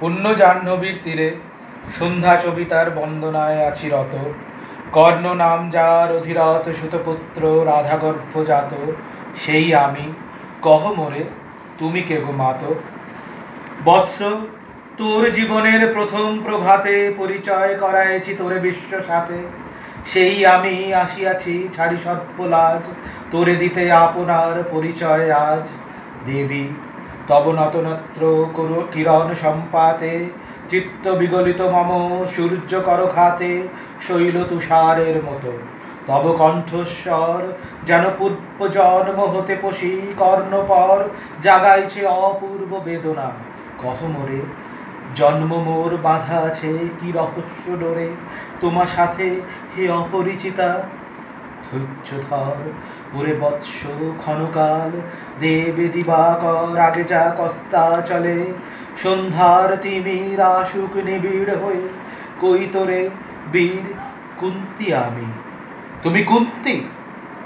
পুণ্য জাহ্নবীর তীরে সন্ধ্যা সবিতার বন্দনায় আছি রত। কর্ণ নাম যার অধিরথ সুতপুত্র রাধাগর্ভ জাত, সেই আমি, কহ মোরে তুমি কে গো মাত। বৎস, তোর জীবনের প্রথম প্রভাতে পরিচয় করাইছি তোরে বিশ্ব সাথে। সেই আমি আসিয়াছি ছাড়ি সর্বলাজ, তোরে দিতে আপনার পরিচয় আজ। দেবী, তব নতনত্র কিরণ সম্পাতে, চিত্ত বিগলিত মম সূর্য কর খাতে, শৈল তুষারের মতো তব কণ্ঠস্বর যেন পূর্ব জন্ম হতে পশি কর্ণপর জাগাইছে অপূর্ব বেদনা। কহ মোরে জন্ম মোর বাঁধা আছে কি রহস্য ডোরে, তোমার সাথে হে অপরিচিতা। ধৈর্য ধর ওরে বৎস ক্ষণকাল, দেবে দিবাকর আগে যা কস্তা চলে। সন্ধ্যার তিমির আসুক নিবিড় হয়ে, কই তোরে বীর কুন্তি আমি। তুমি কুন্তি,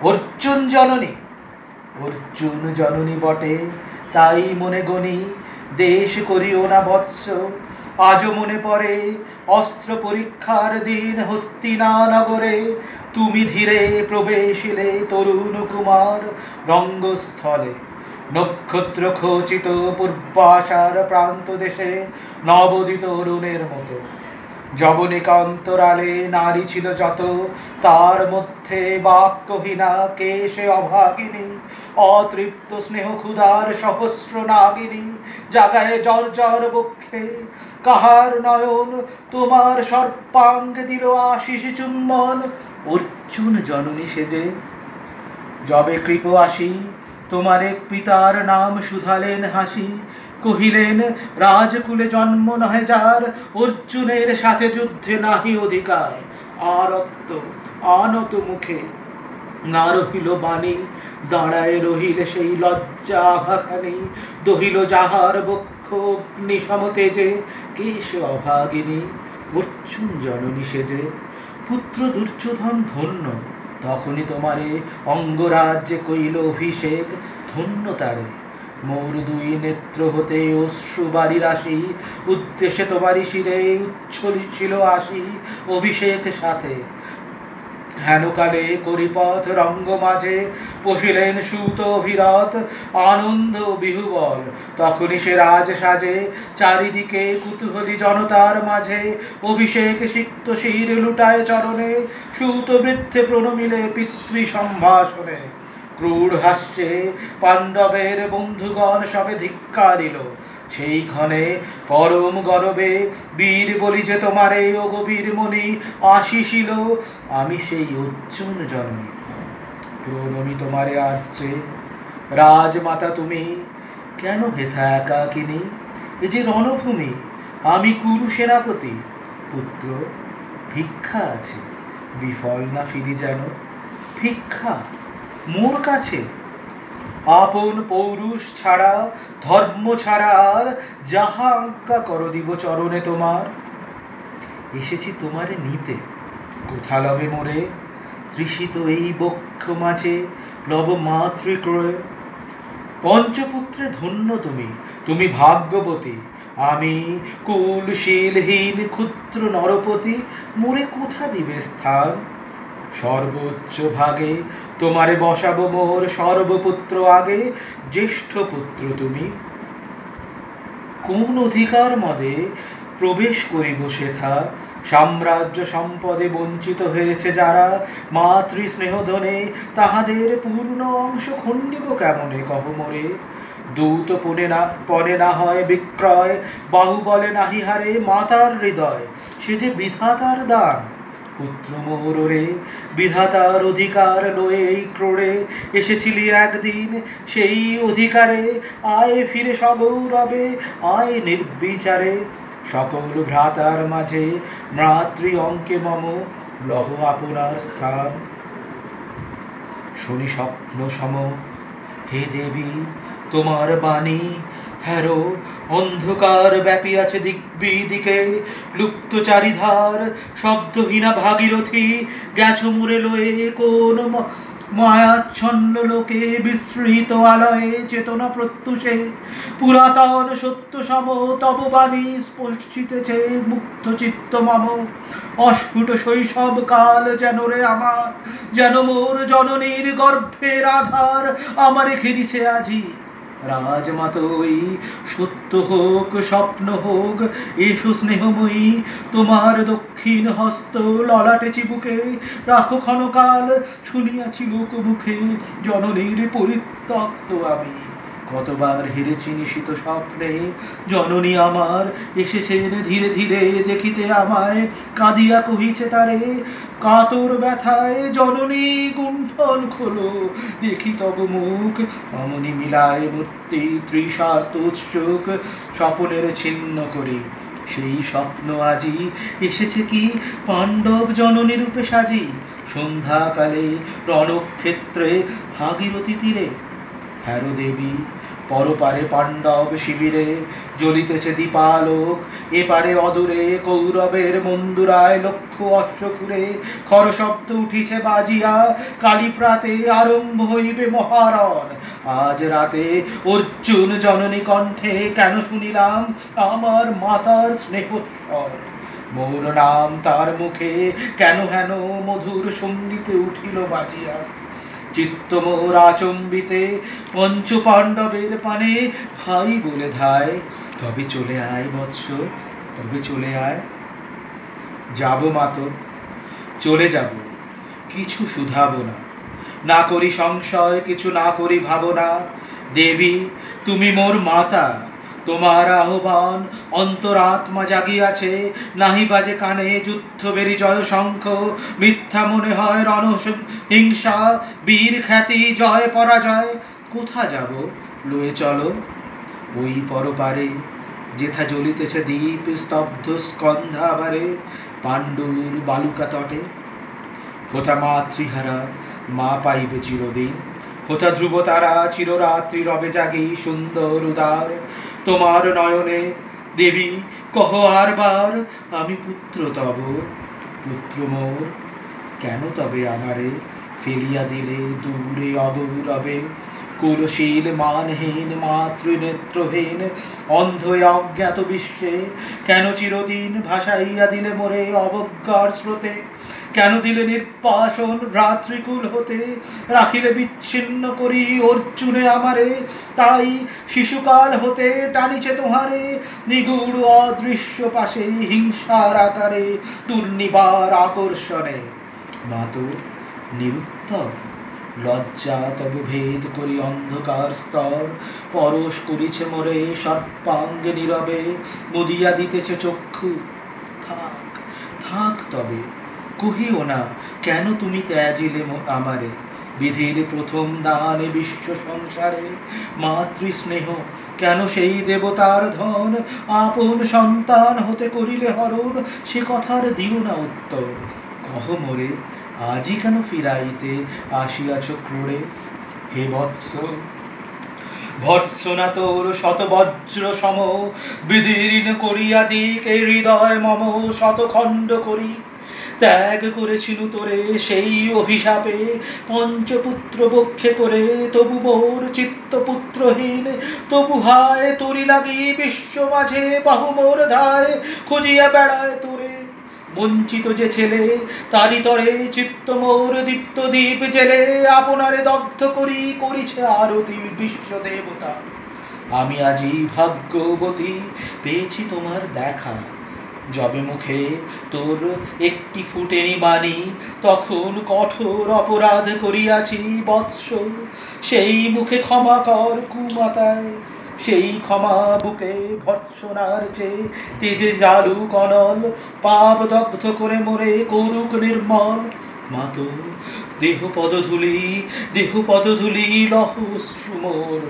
অর্জুন জননী। অর্জুন জননী বটে, তাই মনে গণি দেশ করিও না বৎস। আজও মনে পড়ে অস্ত্র পরীক্ষার দিন হস্তিনা নগরে, তুমি ধীরে প্রবেশিলে তরুণ কুমার রঙ্গস্থলে। নক্ষত্র খচিত পূর্বাশার প্রান্ত দেশে নবোদিত অরুণের মতো। যবনিকা অন্তরালে নারী ছিল যত, তার মধ্যে বাক্যহীনা কেশে অভাগিনী। অতৃপ্ত স্নেহ ক্ষুধার সহস্র নাগিনী, জাগায় জর জর বক্ষে কাহার নয়ন। তোমার সর্বাঙ্গে দিল আশিস চুম্বন, অর্জুন জননী সেজে। যবে কৃপ আসি তোমার এক পিতার নাম শুধালেন হাসি, কহিলেন রাজকুলে জন্ম নহে যার, অর্জুনের সাথে যুদ্ধে নাহি অধিকার। আরক্ত আনত মুখে না রহিল বাণী, দাঁড়ায় রহিলে সেই লজ্জা আভাখানি। দহিল যাহার বক্ষ অগ্নি সমতেজে, কেশ অভাগিনী অর্জুন জননী সেজে। পুত্র দুর্যোধন ধন্য, তখনই তোমারে অঙ্গরাজ্যে কইল অভিষেক। ধন্য তারে, মোর দুই নেত্র হতে অশ্রু বাড়ি রাশি, উদ্দেশ্যে তোমারই শিরে উচ্ছ্বলিছিল আসি অভিষেক সাথে। হেনকালে করিপথ রঙ্গ মাঝে পশিলেন সুত অভিরথ, আনন্দ বিহুবল তখনই সে রাজ সাজে। চারিদিকে কুতূহলী জনতার মাঝে, অভিষেক সিক্ত শির লুটায় চরণে। সুত বৃদ্ধে প্রণমিলে পিতৃ সম্ভাষণে, ক্রূর হাস্যে পাণ্ডবের বন্ধুগণ সবে ধিক্কারিল। সেই ক্ষণে পরম গরবে বীর বলি যে তোমারে ও গভীর মনি আসিছিল। আমি সেই অর্জুন জননী, প্রণমি তোমারে আর্যে। রাজমাতা তুমি, কেন হেথা একাকিনী? এ যে রণভূমি, আমি কুরু সেনাপতি। পুত্র, ভিক্ষা আছে, বিফল না ফিরি যেন। ভিক্ষা মোর কাছে? আপন পৌরুষ ছাড়া, ধর্ম ছাড়া আর যাহা আজ্ঞা কর দিব চরণে তোমার। এসেছি তোমারে নিতে, কোথা লবে মোরে? তৃষিত এই বক্ষ মাঝে লব মাতৃক্রয়। পঞ্চপুত্রে ধন্য তুমি, তুমি ভাগ্যবতী। আমি কুলশীলহীন ক্ষুদ্র নরপতি, মোরে কোথা দিবে স্থান? সর্বোচ্চ ভাগে তোমারে বসাবো মোর সর্বপুত্র আগে। জ্যেষ্ঠ পুত্র তুমি, কোন অধিকার মদে প্রবেশ করিব সেথা? সাম্রাজ্য সম্পদে বঞ্চিত হয়েছে যারা, মাতৃ স্নেহধনে তাহাদের পূর্ণ অংশ খণ্ডিব কেমনে কহ মোরে? দূত পনে না হয় বিক্রয়, বাহুবলে নাহি হারে মাতার হৃদয়, সে যে বিধাতার দান। পুত্র মোর রে, বিধাতার অধিকার লয়ে এই ক্রোড়ে এসেছিলি একদিন, সেই অধিকারে আয় ফিরে সগৌরবে, আয় নির্বিচারে। সকল ভ্রাতার মাঝে মাতৃ অঙ্কে মম লহ আপনার স্থান। শুনি স্বপ্ন সম, হে দেবী তোমার বাণী। হ্যারো অন্ধকার ব্যাপী আছে দিক বিদিকে, লুপ্ত চারিধার শব্দহীনা ভাগীরথী। গেছো মুরে লয়ে মায়াচ্ছন্ন লোকে বিস্মৃত আলয়ে চেতনা প্রত্যুষে পুরাতন সত্য সম তব বাণী স্পর্শিতেছে মুক্ত চিত্ত মম। অস্ফুট শৈশব কাল যেন রে আমার, যেন মোর জননীর গর্ভের আধার আমারে ঘিরিছে আজি। রাজমাতই সত্য হোক স্বপ্ন হোক, এসো স্নেহময়ী তোমার দক্ষিণ হস্ত ললাটে চিবুকে রাখো ক্ষণকাল। শুনিয়াছি লোক মুখে জননীর পরিত্যক্ত আমি, কতবার হেরেছি নিশিত স্বপ্নে জননী আমার এসেছেন ধীরে ধীরে দেখিতে আমায়। কাঁদিয়া কহিছে তারে কাতর ব্যথায়, জননী গুণ্ঠন খোলো দেখি তব মুখ। অমনি মিলায় মূর্তি তৃষার্ত উৎসুক, স্বপনের ছিন্ন করি সেই স্বপ্ন আজি এসেছে কি পাণ্ডব জননী রূপে সাজি। সন্ধ্যাকালে রণক্ষেত্রে ভাগীরথী তীরে, হ্যারো দেবী পরপারে পাণ্ডব শিবিরে জ্বলিতেছে দীপালোক। এপারে অদূরে কৌরবের মন্দুরায় লক্ষ অশ্বকুরে খর শব্দ উঠিছে বাজিয়া। কালী প্রাতে আরম্ভ হইবে মহারণ, আজ রাতে অর্জুন জননী কণ্ঠে কেন শুনিলাম আমার মাতার স্নেহস্বর। মোর নাম তার মুখে কেন হেন মধুর সঙ্গীতে উঠিল বাজিয়া। চিত্ত মোর আচম্বিতে পঞ্চ পাণ্ডবের পানে ভাই বলে ধায়। তবে চলে আয় বৎস, তবে চলে আয়। যাব মাতো, চলে যাব, কিছু শুধাবো না, না করি সংশয় কিছু না করি ভাবনা। দেবী তুমি মোর মাতা, তোমার আহ্বান অন্তরাত্মা জাগিয়াছে। নাহি বাজে কানে যুদ্ধ বেরি জয় শঙ্খ, মিথ্যা মনে হয় রণ হিংসা বীর খ্যাতি জয় পরাজয়। কোথা যাব লয়ে চলো ওই পরপারে, যেথা জ্বলিতেছে দ্বীপ স্তব্ধ স্কন্ধাবারে পাণ্ডুর বালুকা তটে। হোথা মাতৃহারা মা পাইবে চিরদিন, হোথা ধ্রুব তারা চিররাত্রি রবে জাগি সুন্দর উদার তোমার নয়নে। দেবী কহ আরবার আমি পুত্র তব, পুত্র মোর কেন তবে আমারে ফেলিয়া দিলে দূরে অগৌরবে। কুলশীল মানহীন মাতৃনেত্রহীন অন্ধ অজ্ঞাত বিশ্বে কেন চিরদিন ভাসাইয়া দিলে মোরে অবজ্ঞার স্রোতে। কেন দিলে নির্বাসন ভ্রাতৃকুল হতে, রাখিলে বিচ্ছিন্ন করি অর্জুনে আমারে। তাই শিশুকাল হতে টানিছে তোমারে নিগুড় অদৃশ্য পাশে হিংসার আকারে দুর্নিবার আকর্ষণে। মাতো নিরুত্তর লজ্জা তব ভেদ করি অন্ধকার স্তর, পরশ করিছে মোরে সর্বাঙ্গে নীরবে মুদিয়া দিতেছে চক্ষু। থাক থাক তবে কহিও না কেন তুমি ত্যাজিলে আমারে। বিধির প্রথম দানে বিশ্ব সংসারে মাতৃস্নেহ কেন সেই দেবতার ধন। আপন সন্তান হতে করিলে হরণ, সে কথার দিও না উত্তর। কহ মোরে আজি কেন ফিরাইতে আসিয়াছ ক্রোড়ে। হে বৎস ভর্ৎসনা তোর শতবজ্র সম, বিদীর্ণ করিয়া দিক এই হৃদয় মম শতখণ্ড করি। ত্যাগ করেছিলু তোরে সেই অভিশাপে পঞ্চপুত্র বক্ষে করে, তবু মোর চিত্তপুত্রহীন। তবু হায় তোরি লাগি বিশ্ব মাঝে বাহু মোর ধায় খুঁজিয়া বেড়ায় তোরে। বঞ্চিত যে ছেলে তারি তরে চিত্ত মোর দীপ্ত দ্বীপ জেলে, আপনারে দগ্ধ করি করিছে আরতি বিশ্ব দেবতা। আমি আজি ভাগ্যবতী পেয়েছি তোমার দেখা, যবে মুখে তোর একটি ফুটেনি বাণী তখন কঠোর অপরাধ করিয়াছি বৎস। সেই মুখে ক্ষমা কর কুমাতায়, সেই ক্ষমা বুকে ভর্ৎসনার চেয়ে তেজে জালু কনল। পাপ দগ্ধ করে মোরে করুক নির্মল। মাতো দেহ পদধূলি লহ সুমোর,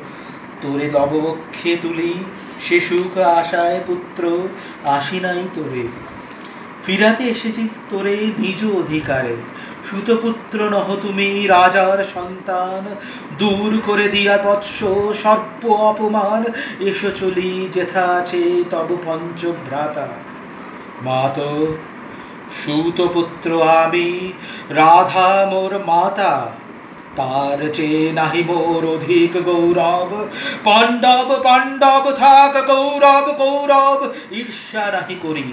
তোরে লববক্ষে তুলি সে সুখ আশায় পুত্র আসি নাই তোরে। ফিরাতে এসেছি তোরে নিজ অধিকারে, সুতপুত্র নহ তুমি রাজার সন্তান। দূর করে দিয়া বৎস সর্ব অপমান, এসো চলি যেথা আছে তব পঞ্চভ্রাতা। মাতো সুতপুত্র আমি, রাধা মোর মাতা, তার চেয়ে নাহি মোর অধিক গৌরব। পাণ্ডব পাণ্ডব থাক, কৌরব কৌরব ঈর্ষা নাহি করি।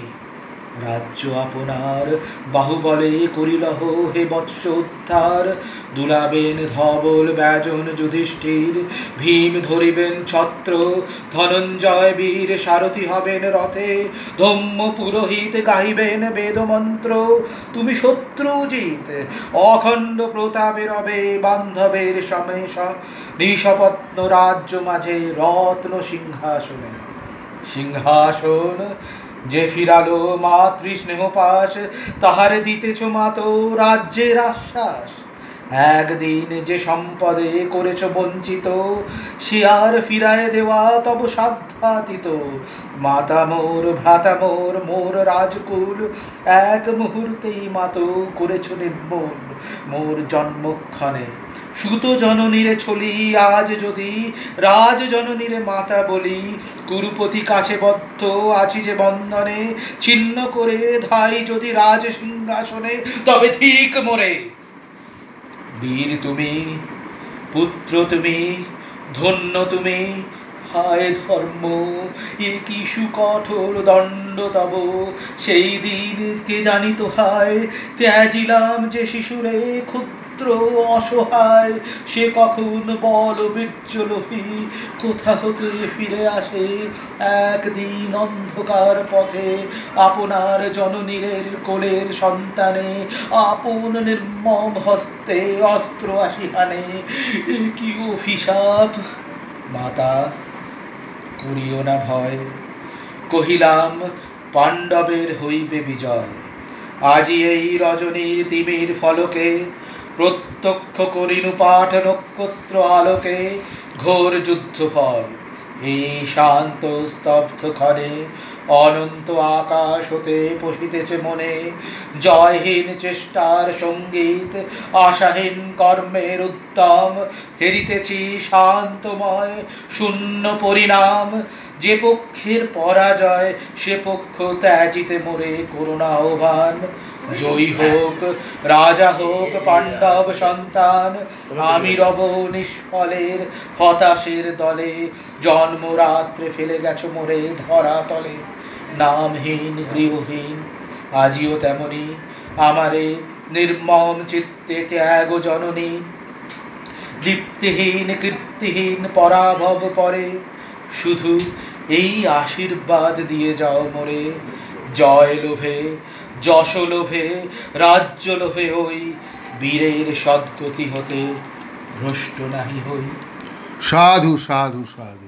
রাজ্য আপনার বাহুবলে করিলহ হে বৎস উদ্ধার। দুলাবেন ধবল ব্যজন যুধিষ্ঠির, ভীম ধরিবেন ছত্র, ধনঞ্জয় বীর সারথি হবেন রথে, ধম্ম পুরোহিত গাইবেন বেদমন্ত্র। তুমি শত্রুজিত অখণ্ড প্রতাপে রবে, বান্ধবের সমেশ নিশপত্ন রাজ্য মাঝে রত্ন সিংহাসনে। সিংহাসন যে ফিরালো মাতৃস্নেহ পাশ, তাহার দিতেছ মাতো রাজ্যের আশ্বাস। একদিন যে সম্পদে করেছ বঞ্চিত, সে আর ফিরায় দেওয়া তব সাধ্যাতীত। মাতা মোর ভ্রাতা মোর মোর রাজকুল, এক মুহূর্তেই মাতো করেছ নির্মূল। মোর জন্মক্ষণে সুত জননীরে ছলি, আজ যদি রাজ জননীরে মাতা বলি। কুরুপতি কাছে বদ্ধ আছি যে বন্ধনে, ছিন্ন করে ধাই যদি রাজ সিংহাসনে, তবে ঠিক মোরে। বীর তুমি, পুত্র তুমি, ধন্য তুমি, হায় ধর্ম এ কি সুকঠোর দণ্ড তব। সেই দিন কে জানিত হায়, ত্যাজিলাম যে শিশুরে ক্ষুদ্র অসহায়। সে কখন বল বীর্যলোভী কোথা হতে ফিরে আসে, একদিন অন্ধকার পথে আপনার জননীরের কোলের সন্তানে, আপন নির্মম হস্তে অস্ত্র আসি হানে। এ কি অভিশাপ! মাতা করিও না ভয়, কহিলাম পাণ্ডবের হইবে বিজয়। আজি এই রজনীর তিমির ফলকে, প্রত্যক্ষ করিনু পাঠ নক্ষত্র আলোকে, ঘোর যুদ্ধ ফল এই শান্ত স্তব্ধ ক্ষণে। অনন্ত আকাশ হতে পশিতেছে মনে, জয়হীন চেষ্টার সঙ্গীত, আশাহীন কর্মের উদ্যম। হেরিতেছি শান্তময় শূন্য পরিণাম, যে পক্ষের পরাজয় সে পক্ষ ত্যাজিতে মোরে করুণা আহ্বান। জয়ী হোক রাজা হোক পাণ্ডব সন্তান, আমি রব নিষ্ফলের হতাশের দলে। জন্মরাত্রে ফেলে গেছ মোরে ধরা তলে, নামহীন গৃহহীন আজিও তেমনি আমারে নির্মম চিত্তে ত্যাগ জননী। দীপ্তিহীন কীর্তিহীন পরাভব পরে, শুধু এই আশীর্বাদ দিয়ে যাও মোরে। জয় লোভে যশ লোভে রাজ্য লোভে ওই, বীরের সদ্গতি হতে ভ্রষ্ট নাহি হই। সাধু সাধু সাধু।